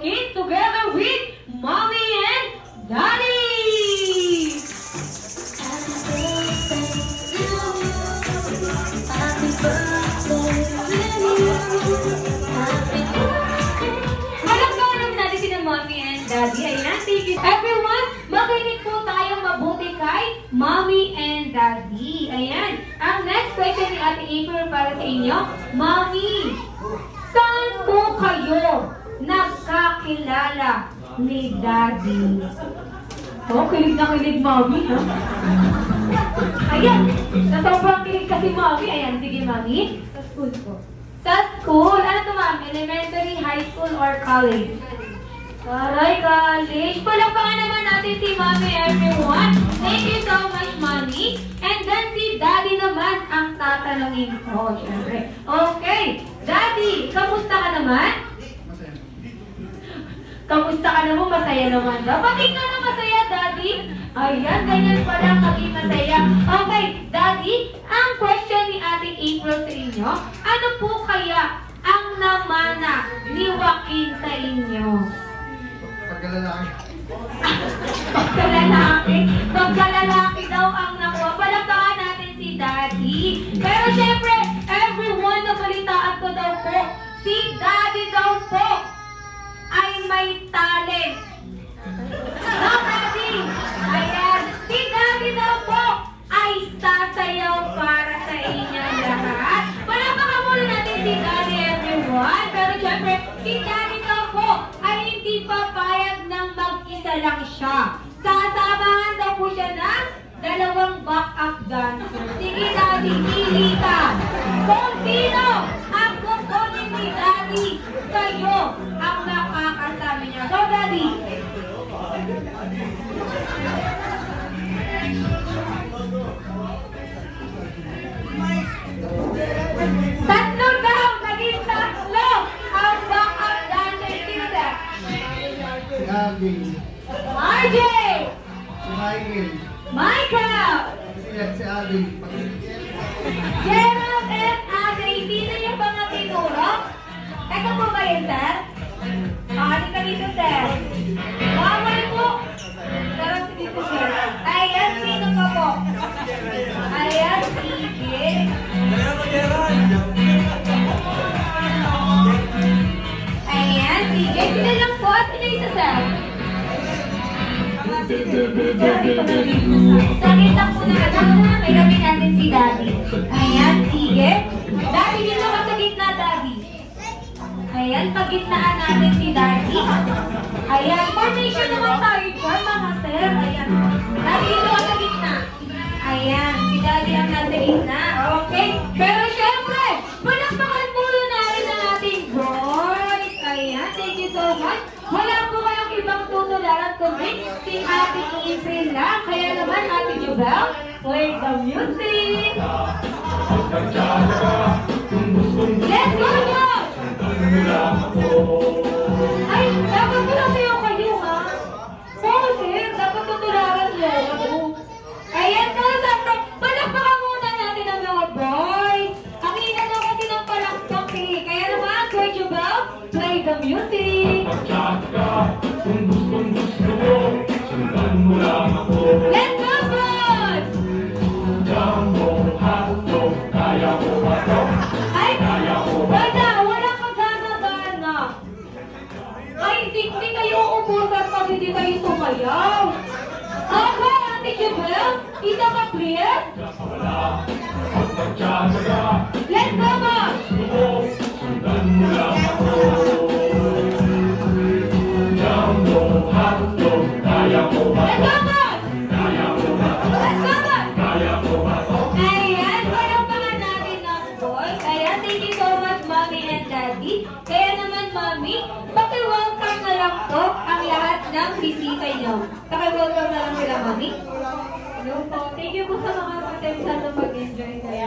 in together with Mommy and Daddy! Palakpakan natin sila Mommy and Daddy. Ayan, thank you. Everyone, makinig po tayo mabuti kay Mommy and Daddy. Ayan, ang next question ni Ate April para sa inyo. Mommy, saan po kayo nagkakilala ni Daddy? Oh, kilig na kilig, Mommy, ha? Ayan, sa sobrang kilig kasi, Mommy. Ayan, sige, Mommy. Sa school po. Sa school? Ano to, Ma'am? Elementary, high school, or college? Aray, college. Palakpakan naman natin si Mommy, everyone. Thank you so much, Mommy. And then si Daddy naman ang tatanungin ko, syempre. Okay, Daddy, kamusta ka naman? Kamusta ka naman? Masaya naman daw. Bakit ka na masaya, Daddy? Ayan, ganyan pala maging masaya. Okay, Daddy, ang question ni Ate April sa inyo, ano po kaya ang namana ni Joaquin sa inyo? Pagkalalaki. Pagkalalaki? Pagkalalaki daw ang nakuha. Palakpakan natin si Daddy. Pero syempre, everyone, nabalitaan ko daw po, si Daddy daw po ay may talent. No, Daddy? Ayan. Si Daddy daw po ay sasayaw para sa inyong lahat. Palakpakan muna natin si Daddy, everyone. Pero syempre, si Daddy daw po ay hindi papayag ng mag-isa lang siya. Sasamahan daw po siya ng dalawang back-up dancer. Sige, Daddy, pili ka. Kung sino ang kukunin ni Daddy, kayo ang nakakasama niya. So, Daddy. Tatlo daw! Naging tatlo! Ang back-up dancer sila. Si Abby. RJ! Si Michael. Michael! Si Abby. Gerald and Adri, sino yung mga tinuro? Ito po ba yun, sir? Pakali ka dito, sir. Bawal po. Sarap si dito, sir. Ayan, sino ka po? Ayan, sige. Ayan, sige. Sino lang po? Sino isa, sir? Sakit lang po na may kami natin si Daddy. Ayan, sige. Daddy, dito ka sa gitna, Daddy. Ayan, pagitnaan natin si Daddy. Ayan, formation naman tayo dyan, mga sir. Ayan. Daddy, dito ka sa gitna. Ayan, si Daddy ang nasa gitna. Okay. Pero syempre, palakpakan muna natin ang ating boys. Ayan, thank you so much. Wala po kayong ibang tutularan kundi si Ate April lang. Kaya naman, Ate Jubel, play the music. Let's go, Josh! Ay, dapat tuloy kayo, ha? Oo, sir, dapat tutularan niyo ako. Ayan, sasakto. Palakpakan muna natin ang mga boys. Ang ina daw kasi ng palakpak eh. Kaya naman, Kuya Jubel, play the music. Let's go, boys! Ay, wala ka gana-gana. Ay, hindi kayo uubusan pag hindi kayo sumayaw. Okay, Ate Jubel, isa ka please. Let's go, boys! Let's go, boys! Ayan, palakpakan natin ng boys. Ayan, thank you so much, Mommy and Daddy. Kaya naman, Mommy, paki-welcome na lang po ang lahat ng bisita nyo. Paki-welcome na lang sila, Mommy. Hello po. Thank you po sa mga pag-time sana mag-enjoy kayo.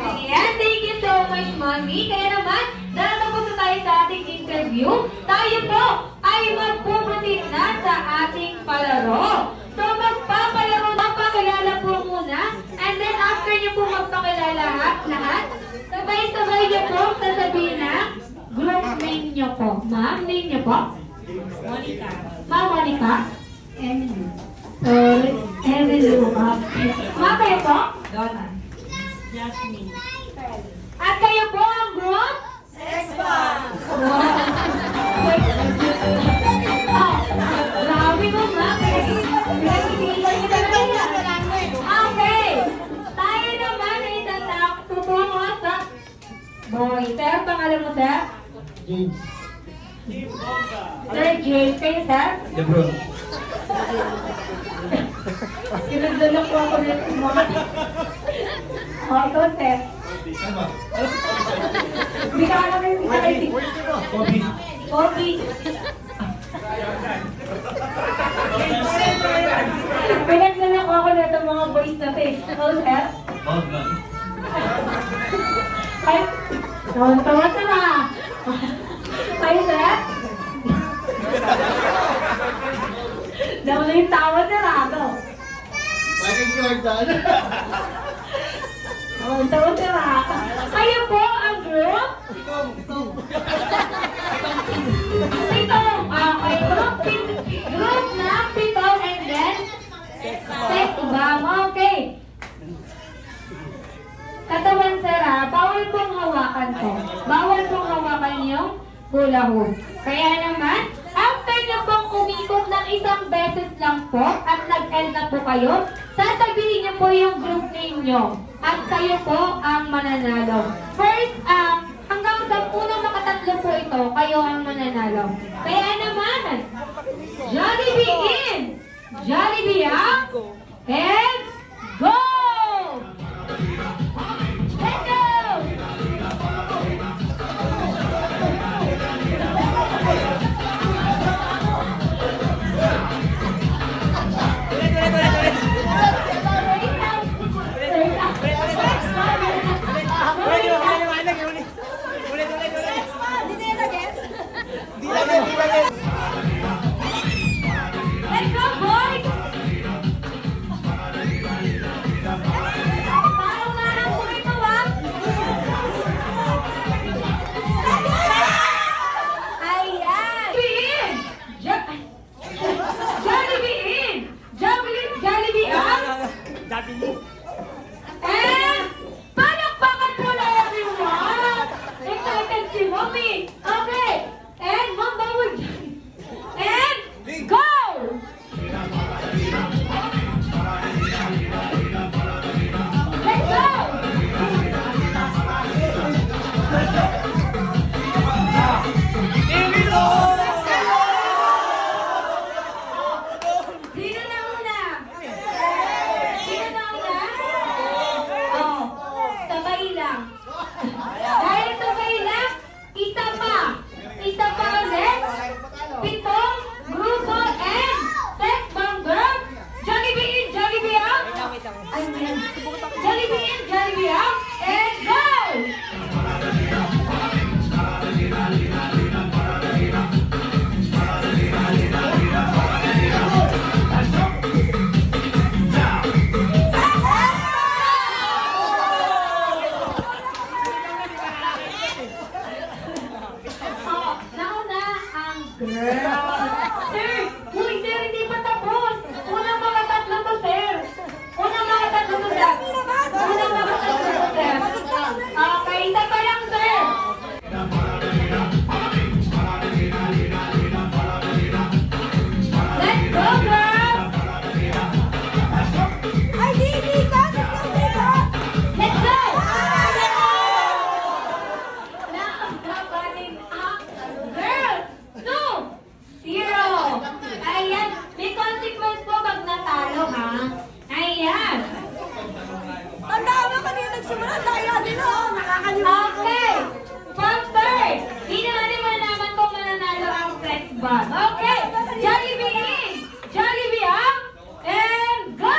Ayan, thank you so much, Mommy. Kaya naman, natapos na tayo sa ating interview. Tayo po ay magpuproceed na sa ating palaro. So, magpapalaro, magpakilala po muna. And then, after nyo po magpakilala lahat, sabay-sabay nyo po sasabihin na group name nyo po. Ma'am, name nyo po. Monica. Ma'am Monica? Emily. Emily. Ma'am, kayo po? Donna. Jasmine. At kayo po ang group? Grabe mo, ma'am. Pinag-isipan niyo talaga yan. Okay. Tayo naman ay tutungo sa boy. Sir, pangalan mo, sir? James. Sir James. Kayo, sir? Lebron. Kinagdala po ako nito, ma'am. O, ikaw, sir. Ano? Hindi ka alam yung isa Kobe. Kobe. Pinagdala ko ako nito mga boys na to eh. Ikaw, sir? Bogman. Ay, tawa sila. Kayo, sir? Daw na yung tawa sila. Go. Michael Jordan. Tawa sila. Kayo po ang group? Pitong. Okay, group na pitong and then sex bomb. Okay. Katawan sir bawal pong hawakan to. Bawal pong hawakan yung hula hoop. Kaya naman, after nyo pong umikot ng isang beses lang po at nag-end na po kayo, sasabihin nyo po yung group name nyo. At kayo po ang mananalo. First, hanggang sa unang makatatlo po ito, kayo ang mananalo. Kaya naman, Jollibee in! Jollibee out! And go! Let's go! Let's go, boys! Parang nalang po ito, Ayan! Jollibee in! Jollibee out! Palakpakan po na everyone! Excited si Mommy! Okay! And Mom Bawal dyan! And go! Let's go! Sino na una? Sino na una? Oh, sabay lang. Dahil sabay lang, isa pa. Isa pa ulit. Pitong grupo and sex bomb girl. Jollibee in, Jollibee out. Jollibee in, Jollibee out. And go! Oh, nauna ang girl. Sir, uy, sir, hindi pa tapos. Unang mga tatlo to, sir. Unang mga tatlo to, sir. Unang mga tatlo to, sir. Okay, isa pa lang, sir. Let's go, girl. Let's go. Nakakabaling ang girl. 2-0. Ayan. May consequence po pag natalo, ha? Ayan. Okay. From third. Di naman din malaman kung mananalo ang flex bag. Okay. Jollibee in. Jollibee out. And go!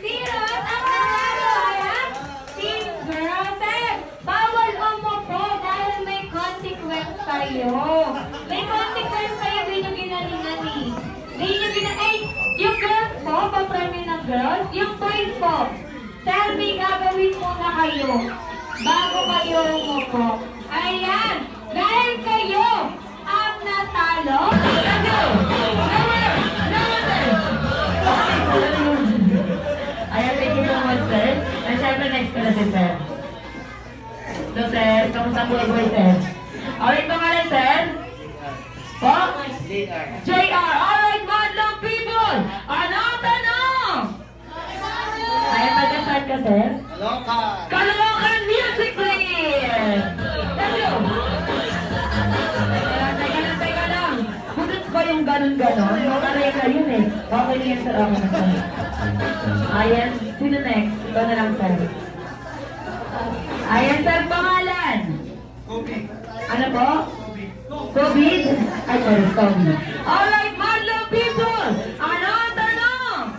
Zero ang nanalo, ayan. Team Girls. Bawal umupo dahil may consequence kayo. kayo. May konting kayo kayo, di nyo ginalingan eh. Di nyo ay, yung girls po, pa-premyo ng girls, yung toys po. Tell me, gagawin muna kayo. Bago kayo umupo. Ayan, dahil kayo ang natalo. Let's go! Ayan, thank you so much, sir. And syempre, next ko na si sir. So, sir, kamusta po ikaw, sir? Alright, pangalan, sir? Po? JR. Alright, madlang people! Anong tanong? Ayan, taga-start ka, sir? Loka. Caloocan Music Please! Let's go! Teka lang. Butot ba yung ganon-ganon? Makareka yun eh. Okay na yan, sir. Okay na, sir. Ayan, sino next? Ito na lang, sir. Ayan, sir, pangalan. Kobe. Ano po? COVID? Ay, sorry, COVID. Alright, madlang people! Ano ang tanong?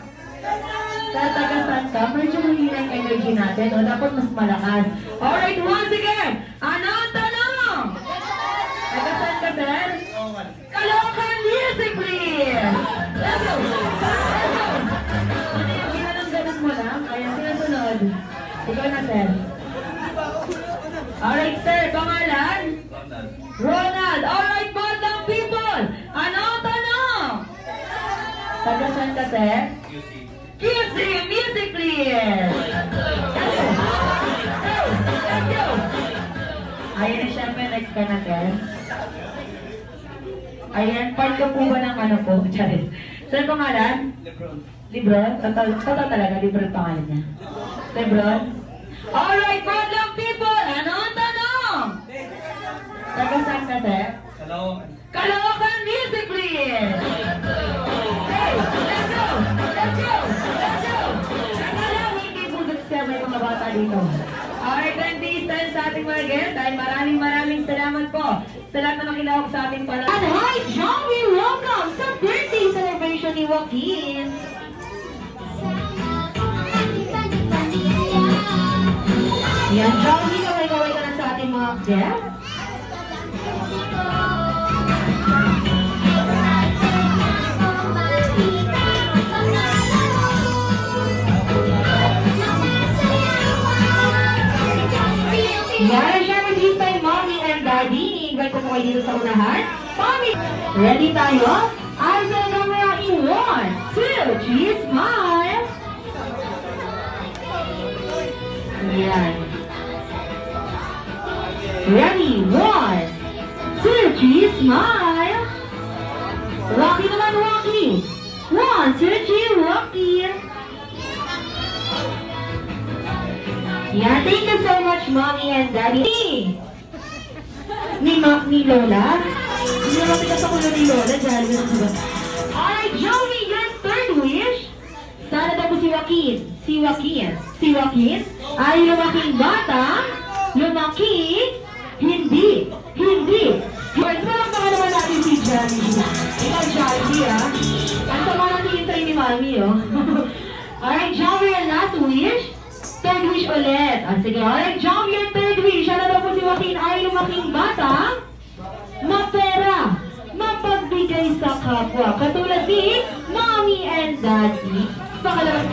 Sa taga-san ka, medyo mahina yung energy natin, o dapat mas malakas. Alright, once again, ano ang tanong? Taga-san ka, sir? Lokan. Caloocan Music Please! Let's go! Let's go! Ano yung ginanong-ganon mo lang? Ayan, sinasunod. Ikaw na, sir. Alright, sir, pangalan? Ronald! Alright, madlang people! Ano ang tanong? Taga-san ka, sir? QC Music Please! Let's go! Let's go! Ayan na syempre, next ka na, sir. Ayan, part ka po ba ng ano po? Charis. Sir, pangalan? Lebron. Lebron? Totoo talaga, Lebron pangalan niya. Lebron? Alright, madlang people! Ano ang tanong? Taga-san ka, sir? Hello. Caloocan Music Please! Hey, let's go! Let's go! Let's go! Teka lang, hindi budot siya may mga bata dito. Alright, then this time sa ating mga guests, dahil maraming salamat po sa lahat na nakilahok sa ating pala. And hi, John, we welcome sa birthday celebration ni Joaquin. Yan, John, kaway-kaway ka na sa ating mga guests. Yan, syempre this time, Mommy and Daddy. Invite ko po kayo dito sa unahan. Mommy, ready tayo? Eyes on the camera in 1, 2, 3, smile. Yan. Ready, 1, 2, 3, smile. Rocky naman, Rocky. 1, 2, 3, Rocky. Yeah, thank you so much, Mommy and Daddy. Ni Lola? Hindi naman kita sa kulo ni Lola dahil yun diba? Alright, Joey, your third wish? Sana daw po si Joaquin. Si Joaquin ay lumaking bata, lumaki, hindi. First, walang baka naman natin si Johnny. Ikaw, Johnny, ah. Ang sama natin sa'yo ni Mami, oh. Alright, Joey, your last wish? Third wish ulit. Sige, alright, John, your third wish. Sana daw po si Joaquin ay lumaking bata, mapera, mapagbigay sa kapwa. Katulad ni Mommy and Daddy. Pangalawang...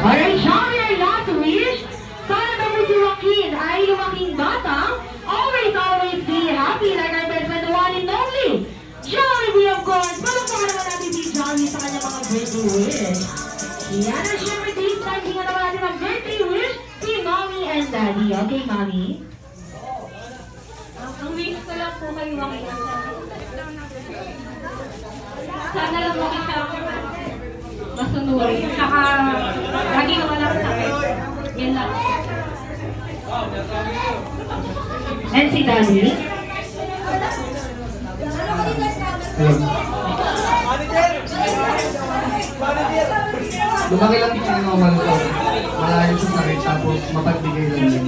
Alright, John, your last wish. Sana daw po si Joaquin ay lumaking bata, always be happy like our best friend, the one and only Jollibee, of course. Palakpakan naman natin si Jollibee sa kanyang mga birthday wish. Yan ang syempre this time, hindi nga naman natin ang birthday wish si Mommy and Daddy. Okay, Mommy? Ang wish ko lang po kayo makita. Sana lang makita ako masunurin. Saka lagi naman ako sa akin. Yan lang. And si Daddy? Lumaki lang yung normal ko. Malayo sa sakit, tapos mapagbigay lang din.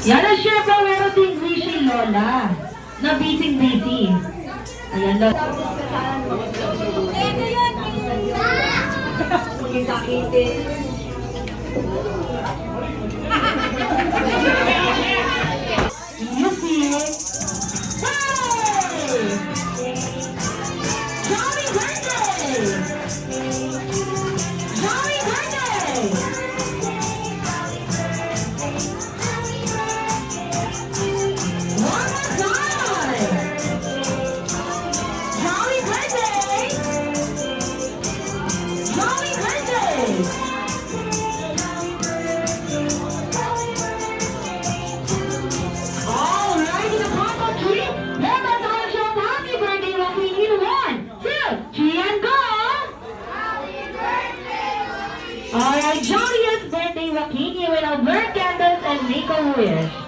Yan ang syempre, meron din wish si Lola na busy. Ayan, Lola. You see it? Hey! Jolly birthday! Jolly birthday! One more time! Jolly birthday! Jolly birthday! All right, in the pop up tree, let us all shout happy birthday, Rocky, in 1, 2, 3, and go! All right, jolliest birthday, Joaquin. You will now burn candles and make a wish.